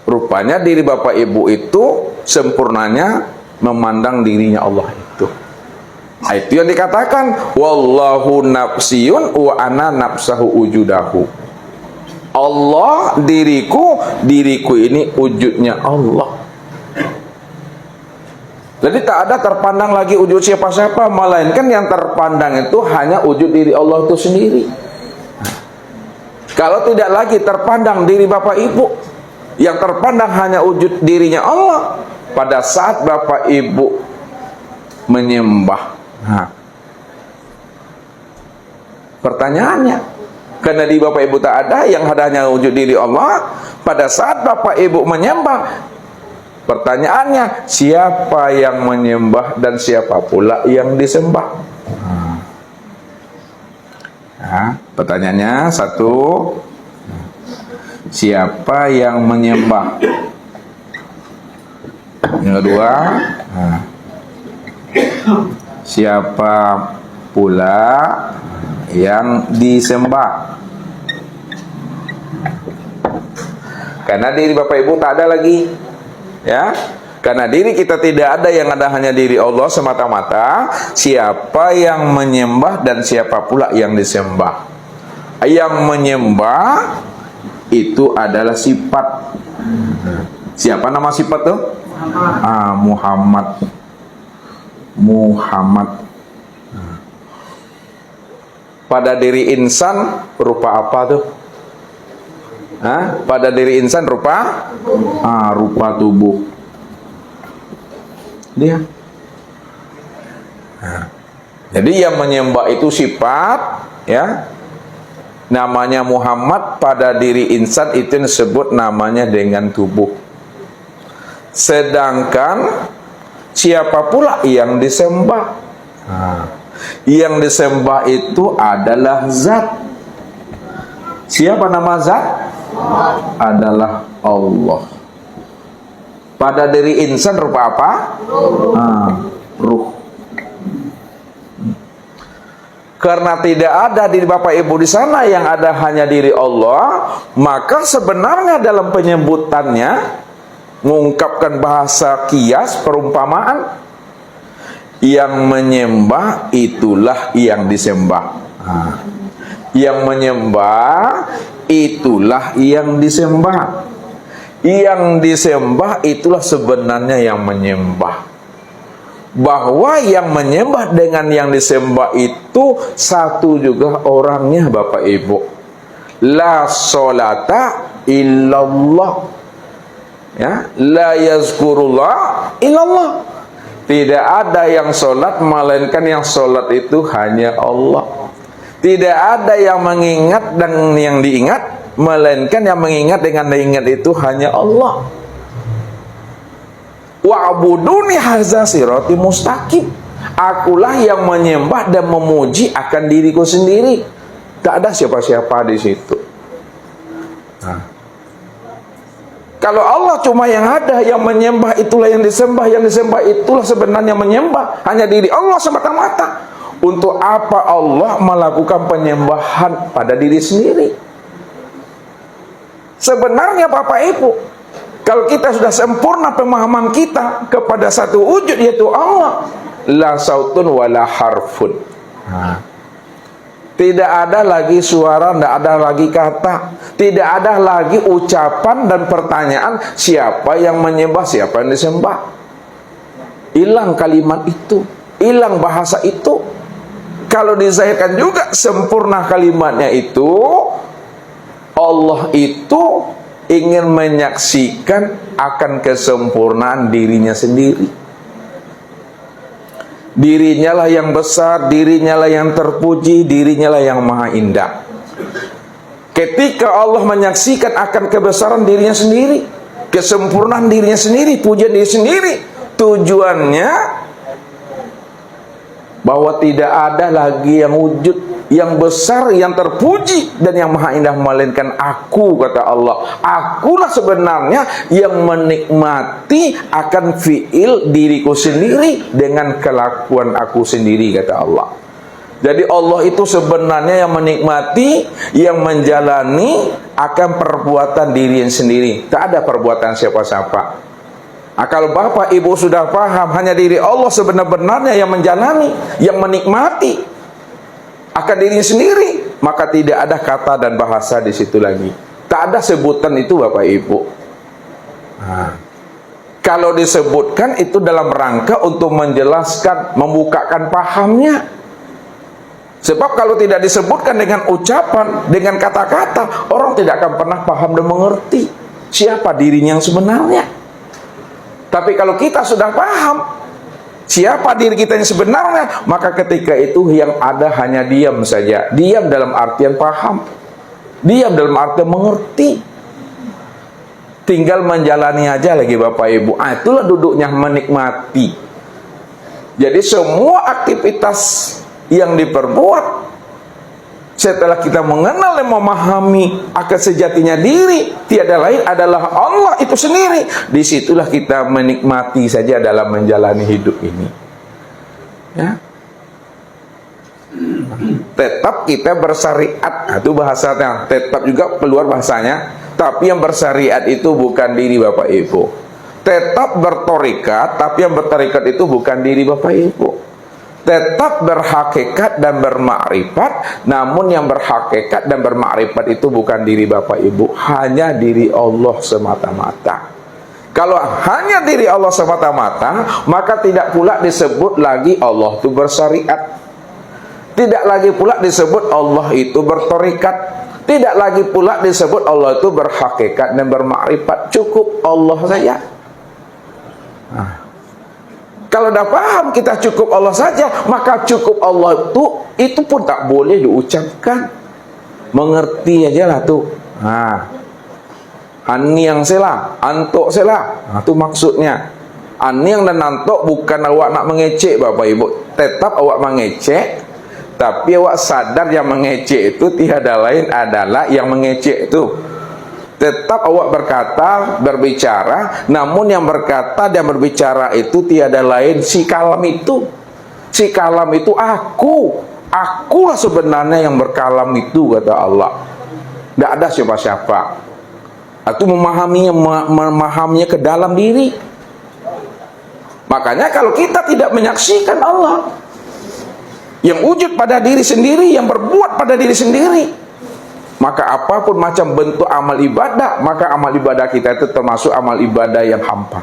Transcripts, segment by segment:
Rupanya diri bapak ibu itu sempurnanya memandang dirinya Allah itu. Nah, itu yang dikatakan wallahu nafsiyun wa ana nafsahu wujudahu. Allah diriku, diriku ini wujudnya Allah. Jadi tak ada terpandang lagi wujud siapa-siapa, melainkan yang terpandang itu hanya wujud diri Allah itu sendiri. Kalau tidak lagi terpandang diri bapak ibu, yang terpandang hanya wujud dirinya Allah, pada saat bapak ibu menyembah. Nah, pertanyaannya, karena di bapak ibu tak ada, yang adanya wujud diri Allah, pada saat bapak ibu menyembah, pertanyaannya, siapa yang menyembah dan siapa pula yang disembah? Nah, pertanyaannya satu, siapa yang menyembah? Yang kedua, siapa pula yang disembah? Karena diri bapak ibu tak ada lagi, ya. Karena diri kita tidak ada, yang ada hanya diri Allah semata-mata. Siapa yang menyembah dan siapa pula yang disembah? Yang menyembah itu adalah sifat. Siapa nama sifat tuh? Muhammad. Muhammad. Pada diri insan rupa apa tuh? Pada diri insan rupa rupa tubuh dia. Jadi yang menyembah itu sifat, ya. Namanya Muhammad, pada diri insan itu disebut namanya dengan tubuh. Sedangkan siapa pula yang disembah? Yang disembah itu adalah zat. Siapa nama zat? Adalah Allah. Pada diri insan rupa apa? Ruh. Karena tidak ada diri bapak ibu di sana, yang ada hanya diri Allah, maka sebenarnya dalam penyebutannya mengungkapkan bahasa kias, perumpamaan, yang menyembah itulah yang disembah. Yang menyembah itulah yang disembah. Yang disembah itulah sebenarnya yang menyembah. Bahwa yang menyembah dengan yang disembah itu satu juga orangnya bapak ibu. La sholata illallah, ya, la yazkurullah illallah. Tidak ada yang sholat melainkan yang sholat itu hanya Allah. Tidak ada yang mengingat dan yang diingat melainkan yang mengingat dengan diingat itu hanya Allah. Wa'buduni hadza sirati mustaqim. Akulah yang menyembah dan memuji akan diriku sendiri. Tak ada siapa-siapa di situ. Kalau Allah cuma yang ada, yang menyembah itulah yang disembah itulah sebenarnya menyembah, hanya diri Allah semata-mata. Untuk apa Allah melakukan penyembahan pada diri sendiri? Sebenarnya bapak ibu, kalau kita sudah sempurna pemahaman kita kepada satu wujud, yaitu Allah, la sautun wala harfun. Tidak ada lagi suara, tidak ada lagi kata, tidak ada lagi ucapan dan pertanyaan siapa yang menyembah, siapa yang disembah. Hilang kalimat itu, hilang bahasa itu. Kalau dizahirkan juga sempurna kalimatnya itu, Allah itu ingin menyaksikan akan kesempurnaan dirinya sendiri. Dirinya lah yang besar, dirinya lah yang terpuji, dirinya lah yang maha indah. Ketika Allah menyaksikan akan kebesaran dirinya sendiri, kesempurnaan dirinya sendiri, pujian diri sendiri, tujuannya bahwa tidak ada lagi yang wujud, yang besar, yang terpuji dan yang maha indah melainkan aku, kata Allah. Akulah sebenarnya yang menikmati akan fiil diriku sendiri dengan kelakuan aku sendiri, kata Allah. Jadi Allah itu sebenarnya yang menikmati, yang menjalani akan perbuatan diri sendiri. Tak ada perbuatan siapa-siapa. Kalau Bapak Ibu sudah paham hanya diri Allah sebenar-benarnya yang menjalani, yang menikmati akan diri sendiri, maka tidak ada kata dan bahasa di situ lagi. Tak ada sebutan itu Bapak Ibu. Kalau disebutkan itu dalam rangka untuk menjelaskan, membukakan pahamnya. Sebab kalau tidak disebutkan dengan ucapan, dengan kata-kata, orang tidak akan pernah paham dan mengerti siapa dirinya yang sebenarnya. Tapi kalau kita sudah paham siapa diri kita yang sebenarnya, maka ketika itu yang ada hanya diam saja. Diam dalam artian paham, diam dalam artian mengerti. Tinggal menjalani aja lagi Bapak Ibu. Itulah duduknya menikmati. Jadi semua aktivitas yang diperbuat setelah kita mengenal dan memahami akan sejatinya diri, tiada lain adalah Allah itu sendiri. Disitulah kita menikmati saja dalam menjalani hidup ini. Ya. Tetap kita bersyariat, itu bahasanya. Tetap juga keluar bahasanya. Tapi yang bersyariat itu bukan diri Bapak Ibu. Tetap bertorikat, tapi yang bertorikat itu bukan diri Bapak Ibu. Tetap berhakikat dan bermakrifat, namun yang berhakikat dan bermakrifat itu bukan diri Bapak Ibu, hanya diri Allah semata-mata. Kalau hanya diri Allah semata-mata, maka tidak pula disebut lagi Allah itu bersyariat. Tidak lagi pula disebut Allah itu bertorikat. Tidak lagi pula disebut Allah itu berhakikat dan bermakrifat. Cukup Allah saja. Kalau dah paham kita cukup Allah saja, maka cukup Allah itu pun tak boleh diucapkan. Mengerti aja lah tuh. Aniang sela, antok sela. Itu maksudnya. Aniang dan antok bukan awak nak mengecek Bapak Ibu. Tetap awak mengecek, tapi awak sadar yang mengecek itu tiada lain adalah yang mengecek itu. Tetap awak berkata, berbicara, namun yang berkata dan berbicara itu tiada lain si kalam itu. Si kalam itu aku. Akulah sebenarnya yang berkalam itu, kata Allah. Tidak ada siapa-siapa. Itu memahaminya ke dalam diri. Makanya kalau kita tidak menyaksikan Allah yang wujud pada diri sendiri, yang berbuat pada diri sendiri, maka apapun macam bentuk amal ibadah, maka amal ibadah kita itu termasuk amal ibadah yang hampa,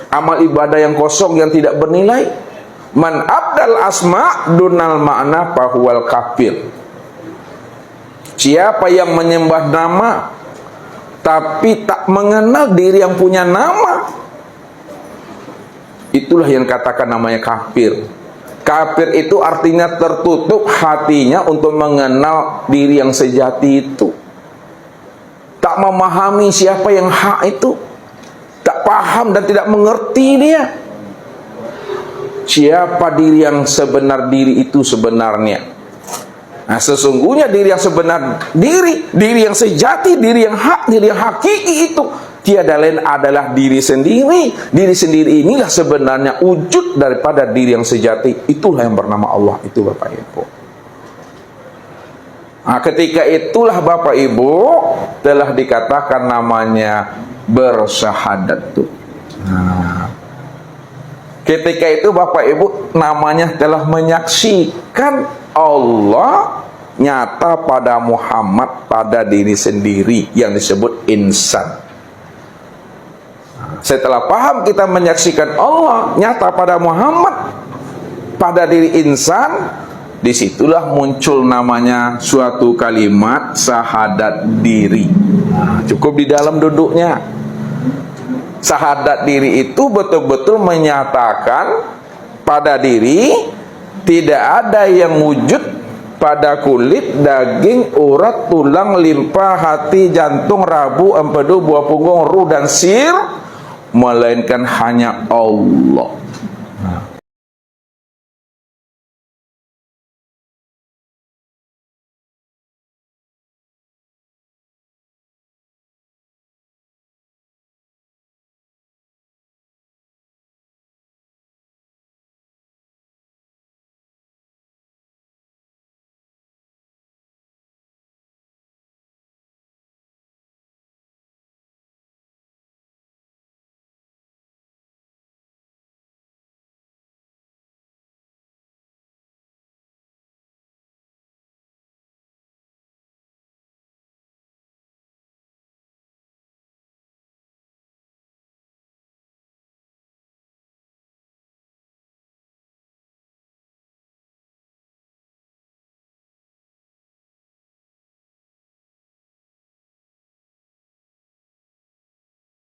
amal ibadah yang kosong, yang tidak bernilai. Man abdal asma dunal makna fahuwal kafir. Siapa yang menyembah nama tapi tak mengenal diri yang punya nama, itulah yang katakan namanya kafir. Kafir itu artinya tertutup hatinya untuk mengenal diri yang sejati itu. Tak memahami siapa yang hak itu. Tak paham dan tidak mengerti dia. Siapa diri yang sebenar diri itu sebenarnya. Nah, sesungguhnya diri yang sebenar diri yang sejati, diri yang hak, diri yang hakiki itu tiada lain adalah diri sendiri. Diri sendiri inilah sebenarnya wujud daripada diri yang sejati. Itulah yang bernama Allah itu Bapak Ibu. Nah, ketika itulah Bapak Ibu telah dikatakan namanya bersyahadat tuh. Nah, ketika itu Bapak Ibu namanya telah menyaksikan Allah nyata pada Muhammad, pada diri sendiri yang disebut insan. Setelah paham kita menyaksikan Allah nyata pada Muhammad, pada diri insan, disitulah muncul namanya suatu kalimat syahadat diri. Cukup di dalam duduknya. Syahadat diri itu betul-betul menyatakan pada diri tidak ada yang wujud pada kulit, daging, urat, tulang, limpa, hati, jantung, rabu, empedu, buah punggung, ruh dan sir, melainkan hanya Allah.